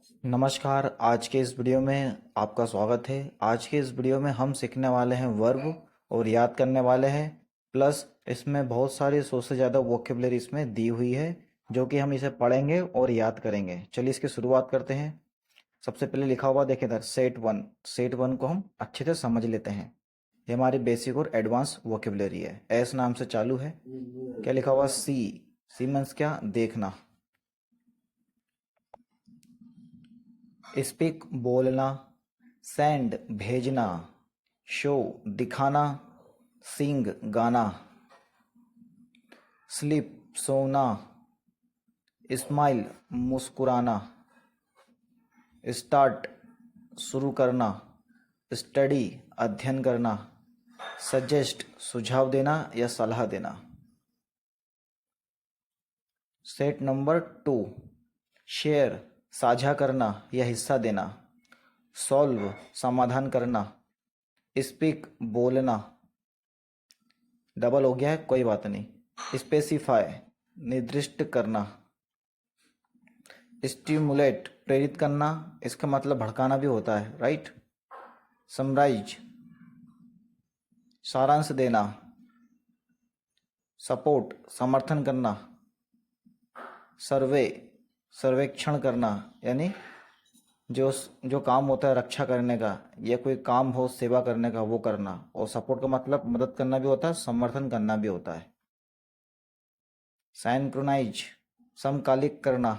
नमस्कार। आज के इस वीडियो में आपका स्वागत है। आज के इस वीडियो में हम सीखने वाले हैं वर्ब और याद करने वाले हैं। प्लस इसमें बहुत सारी 100 से ज़्यादा वोकेबलरी इसमें दी हुई है जो कि हम इसे पढ़ेंगे और याद करेंगे। चलिए इसकी शुरुआत करते हैं। सबसे पहले लिखा हुआ देखें इधर सेट वन को हम अच्छे से समझ लेते हैं। ये हमारी बेसिक और एडवांस वोकेबलरी है। एस नाम से चालू है। क्या लिखा हुआ? सी। सी मीन्स क्या? देखना। स्पीक बोलना, सेंड भेजना, शो दिखाना, सिंग गाना, स्लीप सोना, स्माइल मुस्कुराना, स्टार्ट शुरू करना, स्टडी अध्ययन करना, सजेस्ट सुझाव देना या सलाह देना। सेट नंबर 2 शेयर साझा करना या हिस्सा देना, सॉल्व समाधान करना, स्पीक बोलना। डबल हो गया है, कोई बात नहीं। स्पेसिफाई निर्दिष्ट करना, स्टिमुलेट प्रेरित करना, इसका मतलब भड़काना भी होता है, राइट। समराइज सारांश देना, सपोर्ट समर्थन करना, सर्वे सर्वेक्षण करना यानी जो जो काम होता है रक्षा करने का या कोई काम हो सेवा करने का वो करना। और सपोर्ट का मतलब मदद करना भी होता है, समर्थन करना भी होता है। सैंक्रोनाइज समकालिक करना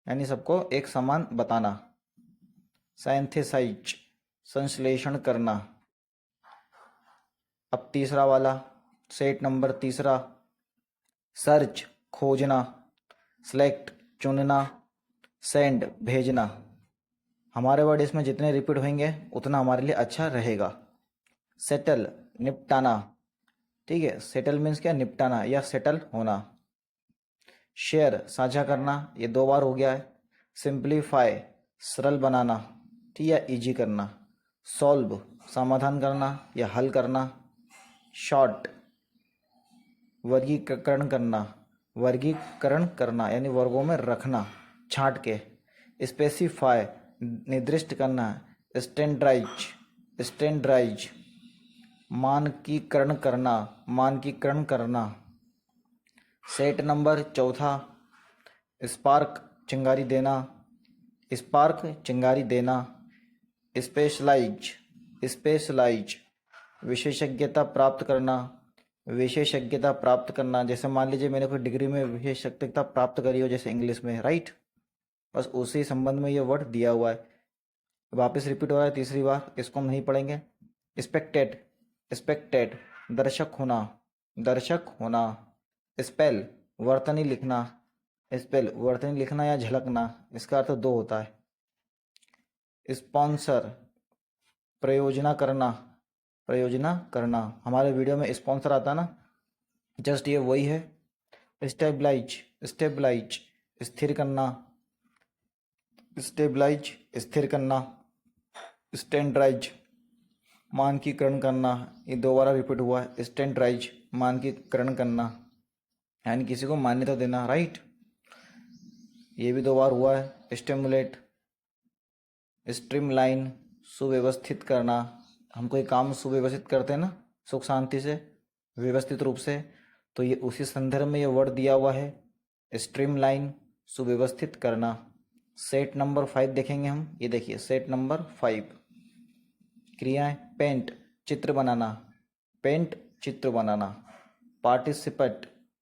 यानी सबको एक समान बताना। साइंथेसाइज संश्लेषण करना। अब तीसरा वाला, सेट नंबर तीसरा, सर्च खोजना, सेलेक्ट चुनना, सेंड भेजना। हमारे वर्ड इसमें जितने रिपीट होंगे उतना हमारे लिए अच्छा रहेगा। सेटल निपटाना, ठीक है। सेटल मीन्स क्या? निपटाना या सेटल होना। शेयर साझा करना, ये 2 बार हो गया है। सिंप्लीफाई सरल बनाना, ठीक है, इजी करना। सॉल्व समाधान करना या हल करना। शॉर्ट वर्गीकरण करना यानी वर्गों में रखना छांट के। स्पेसिफाई निर्दिष्ट करना। स्टैंडर्डाइज मानकीकरण करना। सेट नंबर चौथा, स्पार्क चिंगारी देना। स्पेशलाइज विशेषज्ञता प्राप्त करना। जैसे मान लीजिए मैंने कोई डिग्री में विशेषज्ञता प्राप्त करी हो, जैसे इंग्लिश में, राइट। बस उसी संबंध में ये वर्ड दिया हुआ है। वापस रिपीट हो रहा है तीसरी बार, इसको हम नहीं पढ़ेंगे। एक्सपेक्टेड दर्शक होना। स्पेल वर्तनी लिखना या झलकना, इसका अर्थ 2 होता है। स्पॉन्सर प्रयोजना करना। हमारे वीडियो में स्पॉन्सर आता ना, जस्ट ये वही है। स्टेबलाइज स्थिर करना। स्टैंडर्डाइज मानकीकरण करना, ये 2 बार रिपीट हुआ है। स्टैंडर्डाइज मानकीकरण करना यानी किसी को मान्यता देना, राइट। ये भी 2 बार हुआ है। स्टिमुलेट स्ट्रीमलाइन सुव्यवस्थित करना। हम कोई काम सुव्यवस्थित करते हैं ना, सुख शांति से व्यवस्थित रूप से, तो ये उसी संदर्भ में ये वर्ड दिया हुआ है, स्ट्रीमलाइन सुव्यवस्थित करना। सेट नंबर 5 देखेंगे हम। ये देखिए सेट नंबर 5, क्रियाएं। चित्र बनाना।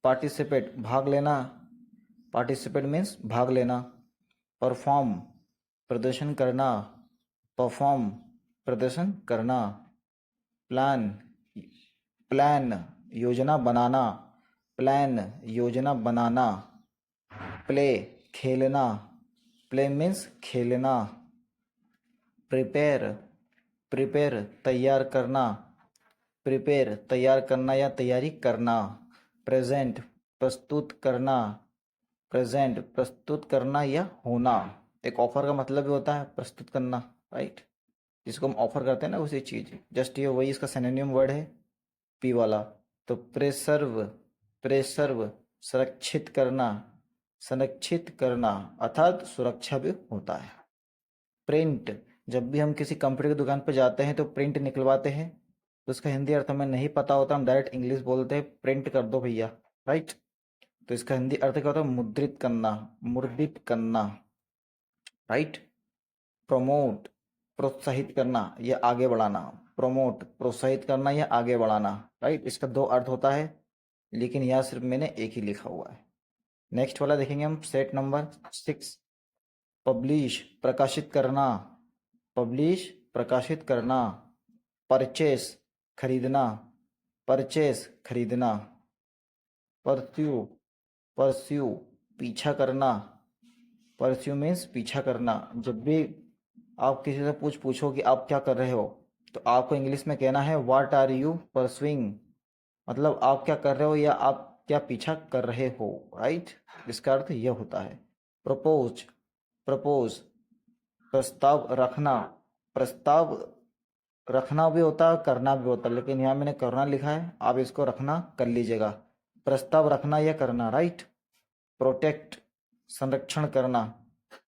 पार्टिसिपेट भाग लेना। पार्टिसिपेट मीन्स भाग लेना। परफॉर्म प्रदर्शन करना। प्लान योजना बनाना। प्ले खेलना। प्ले मीन्स खेलना। प्रिपेयर तैयार करना या तैयारी करना। प्रेजेंट प्रस्तुत करना या होना। एक ऑफर का मतलब भी होता है प्रस्तुत करना, राइट। जिसको हम ऑफर करते हैं ना उसी चीज, जस्ट ये वही इसका सिनोनिम वर्ड है, पी वाला। तो प्रेसर्व संरक्षित करना अर्थात सुरक्षा भी होता है। प्रिंट, जब भी हम किसी कंप्यूटर की दुकान पर जाते हैं तो प्रिंट निकलवाते हैं, तो उसका हिंदी अर्थ हमें नहीं पता होता, हम डायरेक्ट इंग्लिश बोलते हैं, प्रिंट कर दो भैया, राइट। तो इसका हिंदी अर्थ क्या होता है? मुद्रित करना, मुद्रित करना, राइट। प्रोमोट, प्रोत्साहित करना या आगे बढ़ाना, प्रोमोट प्रोत्साहित करना या आगे बढ़ाना, राइट। इसका दो अर्थ होता है, लेकिन यहाँ सिर्फ मैंने एक ही लिखा हुआ है। नेक्स्ट वाला देखेंगे हम, सेट नंबर 6, पब्लिश प्रकाशित करना, पब्लिश प्रकाशित करना, परचेस खरीदना, परचेस खरीदना, परस्यू, परस्यू पीछा करना, परस्यू मीन्स पीछा करना। जब भी आप किसी से पूछो कि आप क्या कर रहे हो, तो आपको इंग्लिश में कहना है व्हाट आर यू परसुइंग, मतलब आप क्या कर रहे हो या आप क्या पीछा कर रहे हो, राइट। इसका अर्थ यह होता है। प्रपोज, प्रपोज प्रस्ताव रखना, प्रस्ताव रखना भी होता है, करना भी होता है, लेकिन यहाँ मैंने करना लिखा है, आप इसको रखना कर लीजिएगा। प्रस्ताव रखना या करना, राइट। प्रोटेक्ट संरक्षण करना,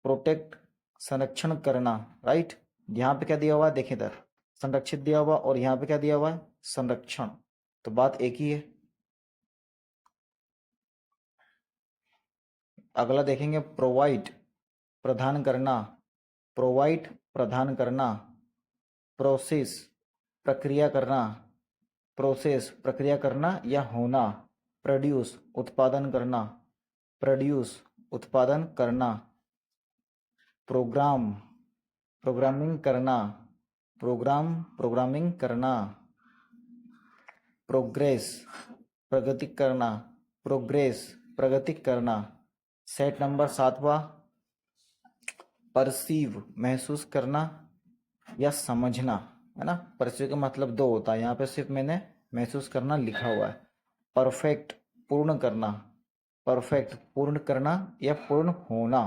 प्रोटेक्ट संरक्षण करना, राइट। यहाँ पे क्या दिया हुआ है, देखिए इधर संरक्षित दिया हुआ, और यहाँ पे क्या दिया हुआ है, संरक्षण, तो बात एक ही है। अगला देखेंगे, प्रोवाइड प्रदान करना, प्रोवाइड प्रदान करना, प्रोसेस प्रक्रिया करना, प्रोसेस प्रक्रिया करना या होना, प्रोड्यूस उत्पादन करना, प्रोड्यूस उत्पादन करना, प्रोग्राम प्रोग्रामिंग करना, प्रोग्राम प्रोग्रामिंग करना, प्रोग्रेस प्रगति करना, प्रोग्रेस प्रगति करना। सेट नंबर 7वां, परसीव महसूस करना या समझना, है ना। परसीव का मतलब दो होता है, यहाँ पे सिर्फ मैंने महसूस करना लिखा हुआ है। परफेक्ट पूर्ण करना, परफेक्ट पूर्ण करना या पूर्ण होना।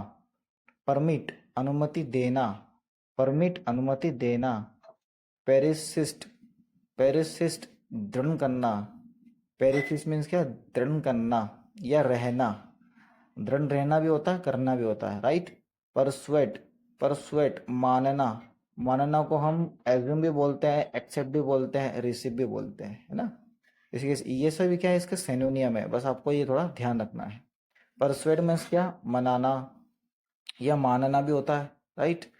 परमिट अनुमति देना, परमिट अनुमति देना। पेरिसिस्ट, पेरिसिस्ट दृढ़ करना, पेरिसिस्ट मीन्स क्या, दृढ़ करना या रहना, दृढ़ रहना भी होता है, करना भी होता है, राइट। परसुएट, परसुएट मानना, मानना को हम एज्यूम भी बोलते हैं, एक्सेप्ट भी बोलते हैं, रिसीव भी बोलते हैं, है ना। इसके ये सभी क्या है, इसके सिनोनियम है, बस आपको ये थोड़ा ध्यान रखना है। परसुएट मीन्स क्या, मनाना या मानना भी होता है, राइट।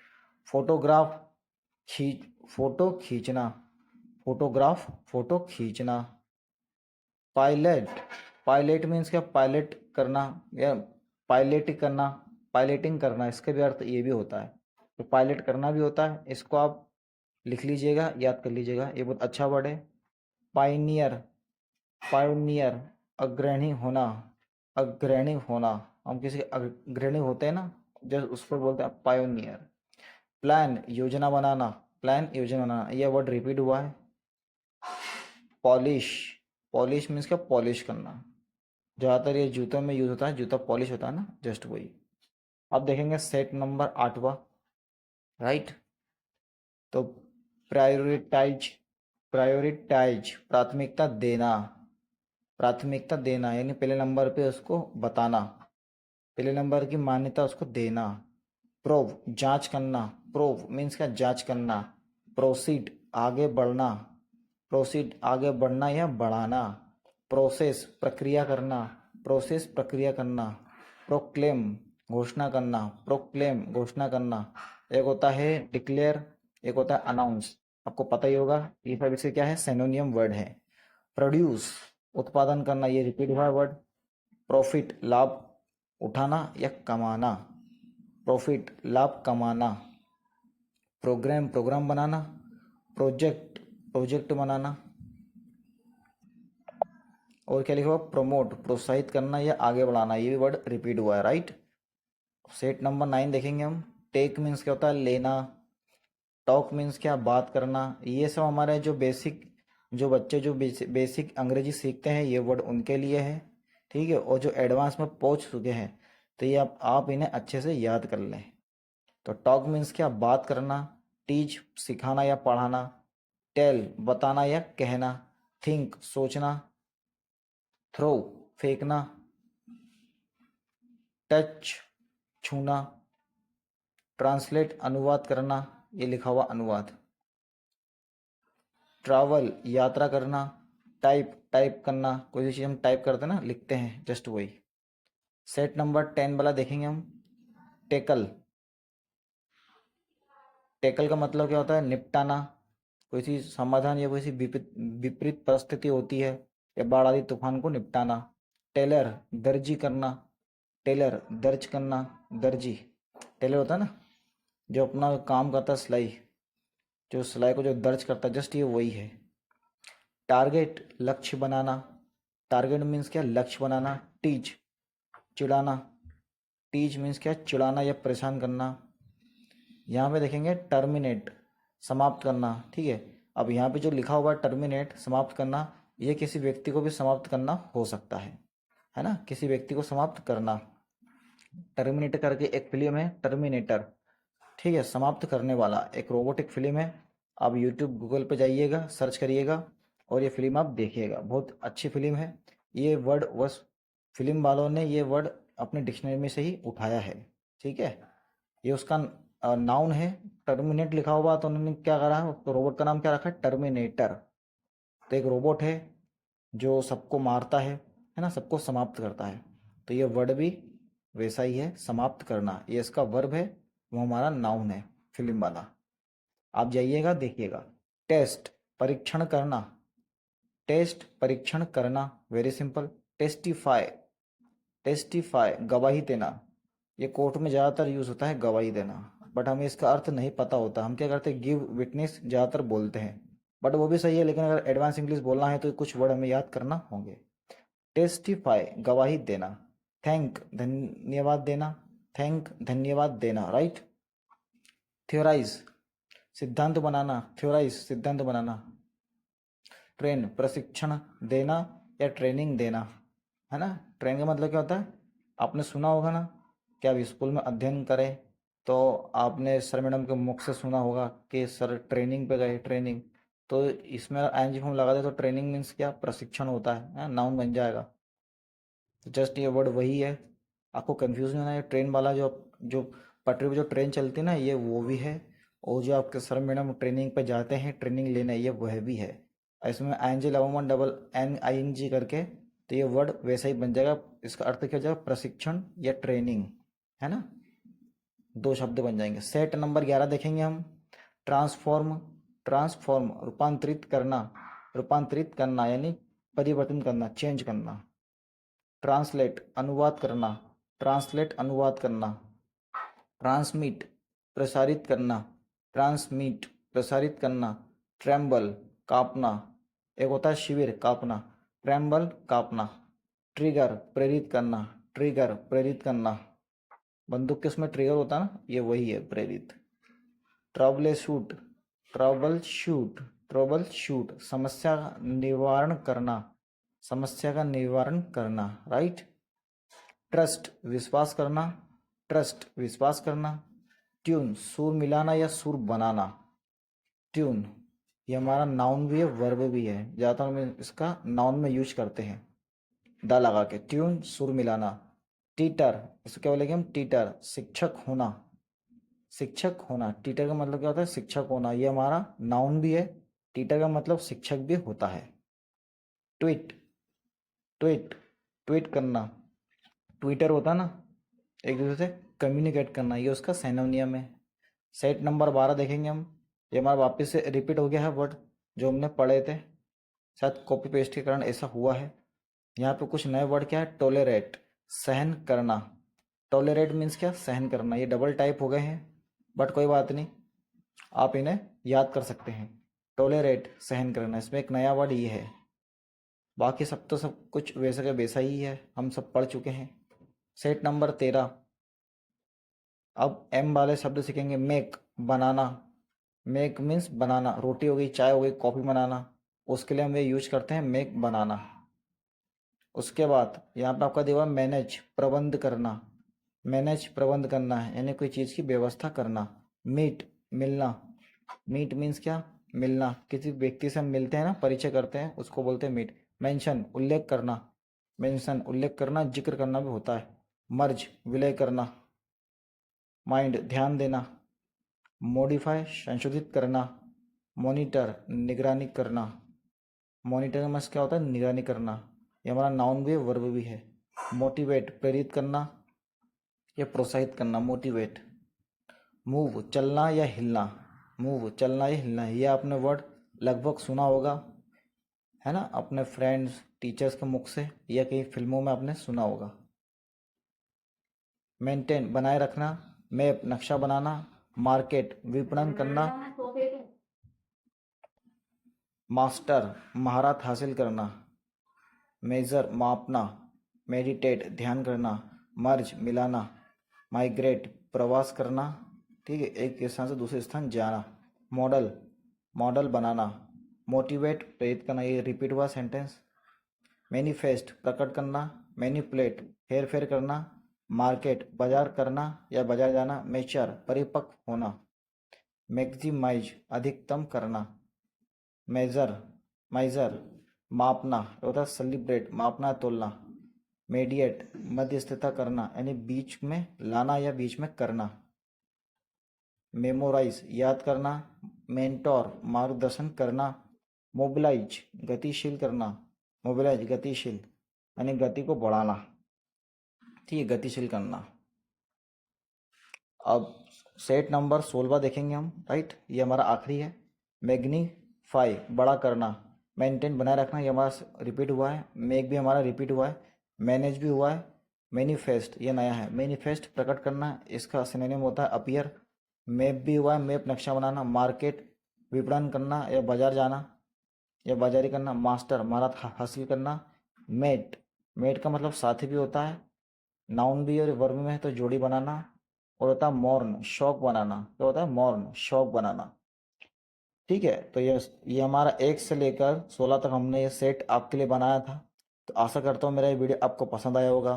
फोटोग्राफ खींच, फोटो खींचना, फोटोग्राफ फोटो खींचना। पायलट, पायलट मीन्स क्या, पायलट करना या पायलट करना, पायलटिंग करना, इसका भी अर्थ ये भी होता है। तो पायलट करना भी होता है, इसको आप लिख लीजिएगा, याद कर लीजिएगा, ये बहुत अच्छा वर्ड है। पायनियर, पायोनियर अग्रणी होना, अग्रणी होना, हम किसी अग्रणी होते हैं ना, जब उसको बोलते हैं पायोनियर। प्लान योजना बनाना, प्लान योजना बनाना, यह वर्ड रिपीट हुआ है। पॉलिश, पॉलिश मीन्स क्या, पॉलिश करना, ज़्यादातर ये जूतों में यूज होता है, जूता पॉलिश होता है ना, जस्ट वही। अब देखेंगे सेट नंबर 8वां, राइट। तो प्रायोरिटाइज, प्रायोरिटाइज प्राथमिकता देना, प्राथमिकता देना यानी पहले नंबर पे उसको बताना, पहले नंबर की मान्यता उसको देना। प्रोव जांच करना, प्रोव मीन्स क्या, जांच करना। प्रोसीड आगे बढ़ना, प्रोसीड आगे बढ़ना या बढ़ाना। प्रोसेस प्रक्रिया करना, प्रोसेस प्रक्रिया करना। प्रोक्लेम घोषणा करना, प्रोक्लेम घोषणा करना। एक होता है डिक्लेयर, एक होता है अनाउंस, आपको पता ही होगा, ये सब इसके क्या है, सिनोनियम वर्ड है। प्रोड्यूस उत्पादन करना, ये रिपीट हुआ वर्ड। प्रॉफिट लाभ उठाना या कमाना, प्रॉफिट लाभ कमाना। प्रोग्राम प्रोग्राम बनाना, प्रोजेक्ट प्रोजेक्ट बनाना। और क्या लिखा हुआ, प्रमोट प्रोत्साहित करना या आगे बढ़ाना, ये भी वर्ड रिपीट हुआ है, राइट। सेट नंबर 9 देखेंगे हम। टेक मीन्स क्या होता है, लेना। टॉक मीन्स क्या, बात करना। ये सब हमारे जो बेसिक, जो बच्चे जो बेसिक अंग्रेजी सीखते हैं, ये वर्ड उनके लिए है, ठीक है। और जो एडवांस में पहुंच चुके हैं, तो ये आप इन्हें अच्छे से याद कर लें। तो टॉक मीन्स क्या, बात करना। टीच सिखाना या पढ़ाना। टेल बताना या कहना। थिंक सोचना। थ्रो फेंकना। टच छूना। ट्रांसलेट अनुवाद करना, ये लिखा हुआ अनुवाद। ट्रैवल यात्रा करना। टाइप टाइप करना, कोई भी चीज़ हम टाइप करते हैं ना, लिखते हैं, जस्ट वही। सेट नंबर 10 वाला देखेंगे हम। टेकल। टेकल का मतलब क्या होता है? निपटाना। कोई सी समाधान या कोई सी विपरीत परिस्थिति होती है या बाढ़ आदि तूफान को निपटाना। टेलर दर्जी करना। टेलर दर्ज करना। दर्जी टेलर होता है ना, जो अपना काम करता है, सिलाई, जो सिलाई को जो दर्ज करता है, जस्ट ये वही है। टारगेट लक्ष्य बनाना। टारगेट मीन्स क्या? लक्ष्य बनाना। टीच चिढ़ाना। टीच मीन्स क्या? चिढ़ाना या परेशान करना। यहाँ पे देखेंगे टर्मिनेट समाप्त करना, ठीक है। अब यहाँ पे जो लिखा हुआ है टर्मिनेट समाप्त करना, ये किसी व्यक्ति को भी समाप्त करना हो सकता है ना, किसी व्यक्ति को समाप्त करना। टर्मिनेटर करके एक फिल्म है, टर्मिनेटर, ठीक है, समाप्त करने वाला, एक रोबोटिक फिल्म है। आप यूट्यूब गूगल पे जाइएगा, सर्च करिएगा और ये फिल्म आप देखिएगा, बहुत अच्छी फिल्म है। ये वर्ड बस फिल्म वालों ने ये वर्ड अपने डिक्शनरी में से ही उठाया है, ठीक है। ये उसका नाउन है। टर्मिनेट लिखा हुआ तो उन्होंने क्या करा है, तो रोबोट का नाम क्या रखा है? टर्मिनेटर। तो एक रोबोट है जो सबको मारता है ना, सबको समाप्त करता है। तो ये वर्ड भी वैसा ही है, समाप्त करना, ये इसका वर्ब है, वो हमारा नाउन है फिल्म वाला। आप जाइएगा देखिएगा। टेस्ट परीक्षण करना। टेस्ट परीक्षण करना, वेरी सिंपल। टेस्टिफाई। टेस्टिफाई गवाही देना। ये कोर्ट में ज़्यादातर यूज़ होता है, गवाही देना, बट हमें इसका अर्थ नहीं पता होता। हम क्या करते हैं? गिव विटनेस ज़्यादातर बोलते हैं, बट वो भी सही है, लेकिन अगर एडवांस इंग्लिश बोलना है तो कुछ वर्ड हमें याद करना होंगे। टेस्टिफाई गवाही देना। थैंक धन्यवाद देना। थैंक धन्यवाद देना, राइट। थ्योराइज सिद्धांत बनाना। थ्योराइज सिद्धांत बनाना। ट्रेन प्रशिक्षण देना या ट्रेनिंग देना, है ना। ट्रेन का मतलब क्या होता है? आपने सुना होगा ना कि आप स्कूल में अध्ययन करें तो आपने सर मैडम के मुख से सुना होगा कि सर ट्रेनिंग पे गए, ट्रेनिंग। तो इसमें एनजी फॉर्म लगा दे तो ट्रेनिंग मीन्स क्या? प्रशिक्षण होता है, नाउन बन जाएगा। तो जस्ट ये वर्ड वही है, आपको कंफ्यूज नहीं होना है। ट्रेन वाला जो जो पटरी पे जो ट्रेन चलती है ना, ये वो भी है। और जो आपके सर मैडम ट्रेनिंग पे जाते हैं ट्रेनिंग लेने, ये वह भी है। और इसमें आई एन जी लगा हुआ, double N I N G करके, तो ये वर्ड वैसा ही बन जाएगा। इसका अर्थ क्या हो जाएगा? प्रशिक्षण या ट्रेनिंग, है ना। दो शब्द बन जाएंगे। सेट नंबर 11 देखेंगे हम। ट्रांसफॉर्म। ट्रांसफॉर्म रूपांतरित करना। रूपांतरित करना यानी परिवर्तन करना, चेंज करना। ट्रांसलेट अनुवाद करना। ट्रांसलेट अनुवाद करना। ट्रांसमिट प्रसारित करना। ट्रांसमिट प्रसारित करना। ट्रेम्बल कांपना, एक होता है शिविर कांपना, ट्रेम्बल कांपना। ट्रिगर प्रेरित करना। ट्रिगर प्रेरित करना, बंदूक के उसमें ट्रिगर होता है ना, ये वही है, प्रेरित। Trouble shoot. Trouble shoot. Trouble shoot समस्या का निवारण करना। समस्या का निवारण करना, राइट। ट्रस्ट विश्वास करना। ट्रस्ट विश्वास करना। ट्यून सुर मिलाना या सुर बनाना। ट्यून ये हमारा नाउन भी है, वर्ब भी है, ज़्यादातर हम इसका नाउन में यूज करते हैं, दा लगा के। ट्यून सुर मिलाना। टीटर, इसको क्या बोलेंगे हम? टीटर शिक्षक होना। शिक्षक होना, टीटर का मतलब क्या होता है? शिक्षक होना, ये हमारा नाउन भी है। टीटर का मतलब शिक्षक भी होता है। ट्वीट। ट्वीट ट्वीट करना, ट्विटर होता है ना, एक दूसरे से कम्युनिकेट करना, ये उसका सिनोनियम है। सेट नंबर 12 देखेंगे हम। ये हमारा वापस से रिपीट हो गया है वर्ड जो हमने पढ़े थे, शायद कॉपी पेस्ट के कारण ऐसा हुआ है। यहाँ पे कुछ नए वर्ड क्या है? टोलेरेट सहन करना। टोलेरेट मीन्स क्या? सहन करना। ये डबल टाइप हो गए हैं, बट कोई बात नहीं, आप इन्हें याद कर सकते हैं। टोलेरेट सहन करना, इसमें एक नया वर्ड ये है। बाकी सब तो सब कुछ वैसे का वैसा ही है, हम सब पढ़ चुके हैं। Set number 13। अब एम वाले शब्द सीखेंगे। मेक बनाना। मेक मीन्स बनाना, रोटी हो गई, चाय हो गई, कॉफ़ी बनाना, उसके लिए हम ये यूज करते हैं मेक बनाना। उसके बाद यहाँ पे आपका दिया हुआ मैनेज प्रबंध करना। मैनेज प्रबंध करना है यानी कोई चीज़ की व्यवस्था करना। मीट मिलना। मीट मीन्स क्या? मिलना, किसी व्यक्ति से हम मिलते हैं ना, परिचय करते हैं, उसको बोलते हैं मीट। मेंशन उल्लेख करना। मेंशन उल्लेख करना, जिक्र करना भी होता है। मर्ज विलय करना। माइंड ध्यान देना, मॉडिफाई संशोधित करना, मॉनिटर निगरानी करना। मॉनिटर का मतलब क्या होता है? निगरानी करना। ये हमारा नाउन भी है, वर्ब भी है। मोटिवेट प्रेरित करना या प्रोत्साहित करना, मोटिवेट। मूव चलना या हिलना, मूव चलना या हिलना। ये आपने वर्ड लगभग सुना होगा, है ना, अपने फ्रेंड्स टीचर्स के मुख से या कई फिल्मों में आपने सुना होगा। मेंटेन बनाए रखना, मैप नक्शा बनाना, मार्केट विपणन करना, मास्टर महारत हासिल करना, मेजर मापना, मेडिटेट ध्यान करना, मर्ज मिलाना, माइग्रेट प्रवास करना, ठीक है, एक स्थान से दूसरे स्थान जाना, मॉडल मॉडल बनाना, मोटिवेट प्रेरित करना, ये रिपीट हुआ सेंटेंस। मैनिफेस्ट प्रकट करना, मैनिपुलेट हेर फेर करना, मार्केट बाजार करना या बाजार जाना, मैच्योर परिपक्व होना, मैक्सिमाइज अधिकतम करना, मेजर माइजर मापना होता है, सेलिब्रेट मापना तोलना, मीडिएट मध्यस्थता करना यानी बीच में लाना या बीच में करना, मेमोराइज याद करना, मेंटोर मार्गदर्शन करना, मोबिलाइज गतिशील करना, मोबिलाइज गतिशील यानी गति को बढ़ाना, ठीक है, गतिशील करना। अब सेट नंबर 16 देखेंगे हम, राइट, ये हमारा आखिरी है। मैग्नीफाई बड़ा करना, मेंटेन बनाए रखना, ये हमारा रिपीट हुआ है। मेक भी हमारा रिपीट हुआ है, मैनेज भी हुआ है। मैनिफेस्ट ये नया है, मैनिफेस्ट प्रकट करना, इसका सिनोनिम होता है अपीयर। मैप भी हुआ है, मैप नक्शा बनाना। मार्केट विपणन करना या बाजार जाना या बाजारी करना। मास्टर महारत हासिल करना। मेट मेट का मतलब साथी भी होता है, नाउन भी और वर्ब में है तो जोड़ी बनाना। और होता है मॉर्न शौक बनाना, क्या होता है? मॉर्न शौक बनाना। ठीक है, तो ये हमारा 1 से लेकर 16 तक हमने ये सेट आपके लिए बनाया था। तो आशा करता हूँ मेरा ये वीडियो आपको पसंद आया होगा।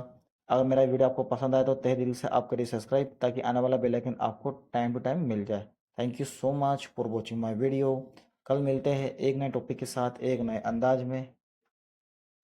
अगर मेरा वीडियो आपको पसंद आया तो तहे दिल से आप करिए सब्सक्राइब, ताकि आने वाला बेल आइकन आपको टाइम टू टाइम मिल जाए। Thank you so much for watching my video. कल मिलते हैं एक नए टॉपिक के साथ, एक नए अंदाज में।